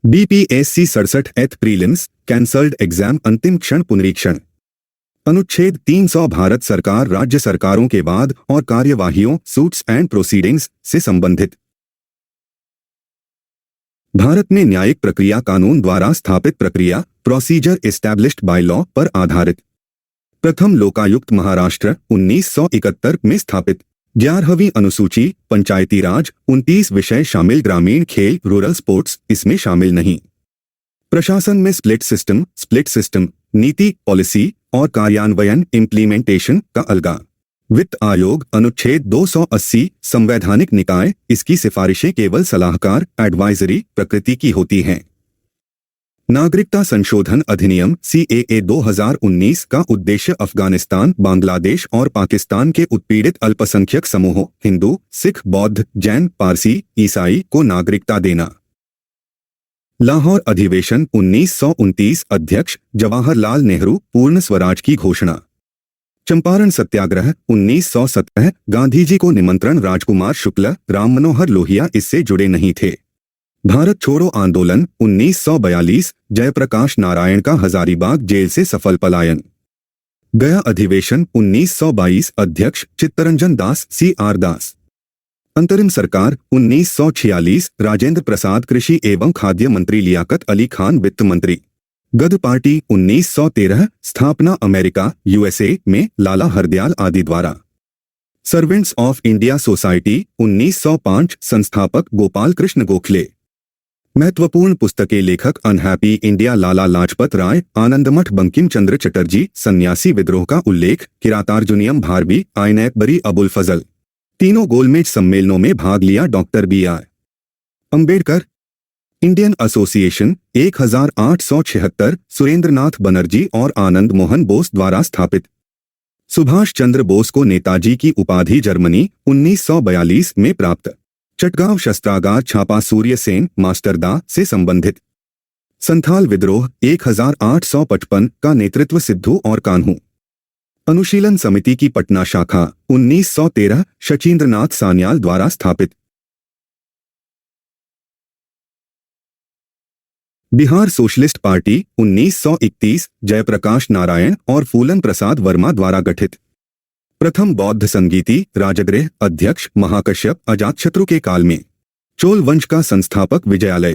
BPSC 67th prelims cancelled exam अंतिम क्षण पुनरीक्षण। अनुच्छेद 300 भारत सरकार राज्य सरकारों के वाद और कार्यवाहियों सूट्स एंड प्रोसीडिंग्स से संबंधित। भारत में न्यायिक प्रक्रिया कानून द्वारा स्थापित प्रक्रिया प्रोसीजर एस्टैब्लिश्ड बाय लॉ पर आधारित। प्रथम लोकायुक्त महाराष्ट्र 1971 में स्थापित। 11वीं अनुसूची पंचायती राज 29 विषय शामिल ग्रामीण खेल रूरल स्पोर्ट्स इसमें शामिल नहीं। प्रशासन में स्प्लिट सिस्टम नीति पॉलिसी और कार्यान्वयन इम्प्लीमेंटेशन का अलगा। वित्त आयोग अनुच्छेद 280 संवैधानिक निकाय इसकी सिफारिशें केवल सलाहकार एडवाइजरी प्रकृति की होती हैं। नागरिकता संशोधन अधिनियम CAA 2019 का उद्देश्य अफगानिस्तान बांग्लादेश और पाकिस्तान के उत्पीड़ित अल्पसंख्यक समूहों हिंदू सिख बौद्ध जैन पारसी ईसाई को नागरिकता देना। लाहौर अधिवेशन 1929 अध्यक्ष जवाहरलाल नेहरू पूर्ण स्वराज की घोषणा। चंपारण सत्याग्रह 1917 गांधीजी को निमंत्रण राजकुमार शुक्ल राम मनोहर लोहिया इससे जुड़े नहीं थे। भारत छोड़ो आंदोलन 1942 जयप्रकाश नारायण का हजारीबाग जेल से सफल पलायन। गया अधिवेशन 1922 अध्यक्ष चित्तरंजन दास CR दास। अंतरिम सरकार 1946 राजेंद्र प्रसाद कृषि एवं खाद्य मंत्री लियाकत अली खान वित्त मंत्री। गद पार्टी 1913 स्थापना अमेरिका USA में लाला हरदयाल आदि द्वारा। सर्वेंट्स ऑफ इंडिया सोसाइटी 1905 संस्थापक गोपाल कृष्ण गोखले। महत्वपूर्ण पुस्तकें लेखक अनहैप्पी इंडिया लाला लाजपत राय आनंदमठ बंकिम चंद्र चटर्जी सन्यासी विद्रोह का उल्लेख किरातार्जुनियम भारबी आइनैकबरी अबुल फजल। तीनों गोलमेज सम्मेलनों में भाग लिया doctor BR Ambedkar. Indian association 1876 Surendranath Banerjee और आनंद मोहन बोस द्वारा स्थापित। सुभाष चंद्र बोस को नेताजी की उपाधि जर्मनी 1942 में प्राप्त। चटगांव शस्त्रागार छापा सूर्य सेन मास्टरदा से संबंधित। संथाल विद्रोह 1855 का नेतृत्व सिद्धू और कान्हू। अनुशीलन समिति की पटना शाखा 1913 शचींद्रनाथ सान्याल द्वारा स्थापित। बिहार सोशलिस्ट पार्टी 1931 जयप्रकाश नारायण और फूलन प्रसाद वर्मा द्वारा गठित। प्रथम बौद्ध संगीति राजगृह अध्यक्ष महाकश्यप अजातशत्रु के काल में। चोल वंश का संस्थापक विजयालय।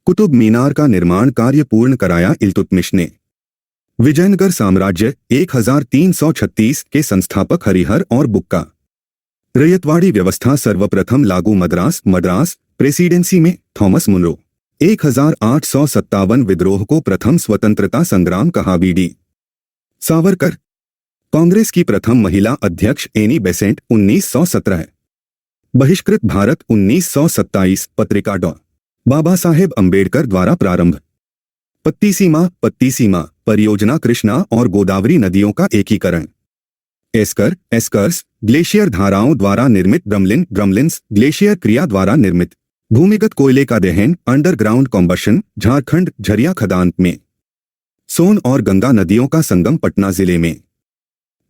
कुतुब मीनार का निर्माण कार्य पूर्ण कराया इल्तुतमिश ने। विजयनगर साम्राज्य 1336 के संस्थापक हरिहर और बुक्का। रैयतवाड़ी व्यवस्था सर्वप्रथम लागू मद्रास प्रेसिडेंसी में थॉमस मुनरो। 1857 विद्रोह को प्रथम स्वतंत्रता संग्राम कहा BD सावरकर। कांग्रेस की प्रथम महिला अध्यक्ष एनी बेसेंट 1917। बहिष्कृत भारत 1927 पत्रिका डॉ बाबा साहेब अंबेडकर द्वारा प्रारंभ। पत्ती सीमा परियोजना कृष्णा और गोदावरी नदियों का एकीकरण। एस्कर्स ग्लेशियर धाराओं द्वारा निर्मित ड्रमलिन्स ग्लेशियर क्रिया द्वारा निर्मित। भूमिगत कोयले का दहन अंडरग्राउंड कॉम्बशन झारखंड झरिया खदान में। सोन और गंगा नदियों का संगम पटना जिले में।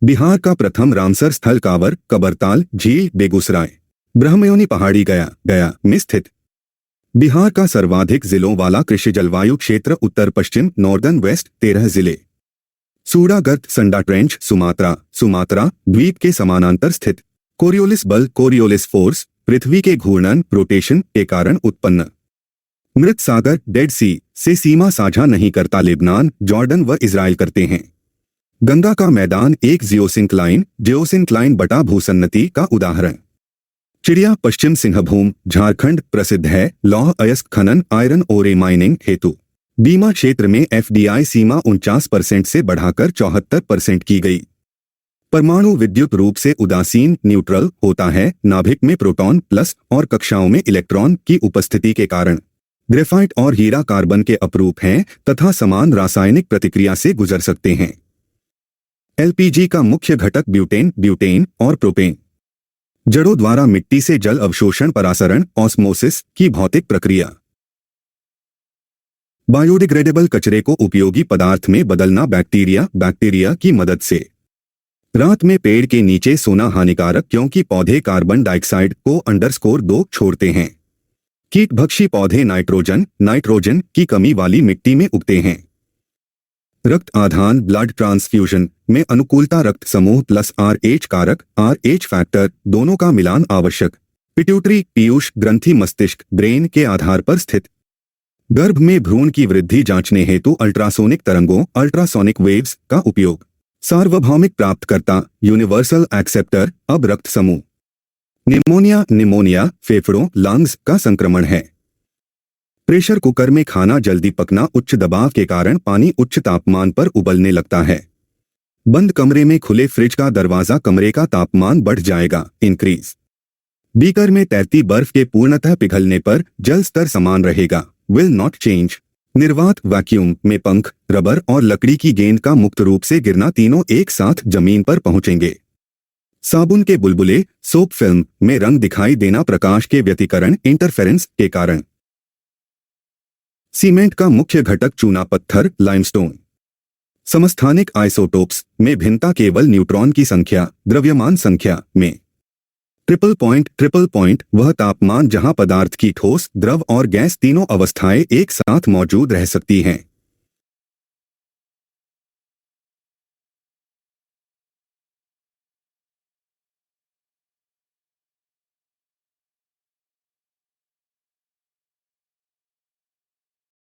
बिहार का प्रथम रामसर स्थल कांवर कबरताल झील बेगूसराय। ब्रह्मयोनी पहाड़ी गया में स्थित। बिहार का सर्वाधिक जिलों वाला कृषि जलवायु क्षेत्र उत्तर पश्चिम नॉर्दर्न वेस्ट 13 जिले। सूडागर्त संडा ट्रेंच सुमात्रा द्वीप के समानांतर स्थित। कोरियोलिस बल कोरियोलिस फोर्स पृथ्वी के घूर्णन रोटेशन के कारण उत्पन्न। मृत सागर डेड सी से सीमा साझा नहीं करता लेबनान जॉर्डन व इजराइल करते हैं। गंगा का मैदान एक जियोसिंक्लाइन बटा भूसन्नति का उदाहरण। चिड़िया पश्चिम सिंहभूम झारखंड प्रसिद्ध है लौह अयस्क खनन आयरन ओरे माइनिंग हेतु। बीमा क्षेत्र में FDI सीमा 49% से बढ़ाकर 74% की गई। परमाणु विद्युत रूप से उदासीन न्यूट्रल होता है नाभिक में प्रोटॉन प्लस और कक्षाओं में इलेक्ट्रॉन की उपस्थिति के कारण। ग्रेफाइट और हीरा कार्बन के अपरूप हैं तथा समान रासायनिक प्रतिक्रिया से गुजर सकते हैं। LPG का मुख्य घटक ब्यूटेन और प्रोपेन। जड़ों द्वारा मिट्टी से जल अवशोषण परासरण ऑस्मोसिस की भौतिक प्रक्रिया। बायोडिग्रेडेबल कचरे को उपयोगी पदार्थ में बदलना बैक्टीरिया की मदद से। रात में पेड़ के नीचे सोना हानिकारक क्योंकि पौधे कार्बन डाइऑक्साइड को _2 छोड़ते हैं। कीटभक्षी पौधे नाइट्रोजन की कमी वाली मिट्टी में उगते हैं। रक्त आधान ब्लड ट्रांसफ्यूजन में अनुकूलता रक्त समूह प्लस RH कारक RH फैक्टर दोनों का मिलान आवश्यक। पिट्यूटरी पीयूष ग्रंथि मस्तिष्क ब्रेन के आधार पर स्थित। गर्भ में भ्रूण की वृद्धि जांचने हेतु अल्ट्रासोनिक तरंगों अल्ट्रासोनिक वेव्स का उपयोग। सार्वभौमिक प्राप्तकर्ता यूनिवर्सल एक्सेप्टर अब रक्त समूह। निमोनिया फेफड़ों लंग्स का संक्रमण है। प्रेशर कुकर में खाना जल्दी पकना उच्च दबाव के कारण पानी उच्च तापमान पर उबलने लगता है। बंद कमरे में खुले फ्रिज का दरवाजा कमरे का तापमान बढ़ जाएगा इंक्रीज। बीकर में तैरती बर्फ के पूर्णतः पिघलने पर जल स्तर समान रहेगा विल नॉट चेंज। निर्वात वैक्यूम में पंख रबर और लकड़ी की गेंद का मुक्त रूप से गिरना तीनों एक साथ जमीन पर पहुंचेंगे। साबुन के बुलबुले सोप फिल्म में रंग दिखाई देना प्रकाश के व्यतिकरण इंटरफेरेंस के कारण। सीमेंट का मुख्य घटक चूना पत्थर लाइमस्टोन। समस्थानिक आइसोटोप्स में भिन्नता केवल न्यूट्रॉन की संख्या द्रव्यमान संख्या में। ट्रिपल पॉइंट वह तापमान जहां पदार्थ की ठोस द्रव और गैस तीनों अवस्थाएं एक साथ मौजूद रह सकती हैं।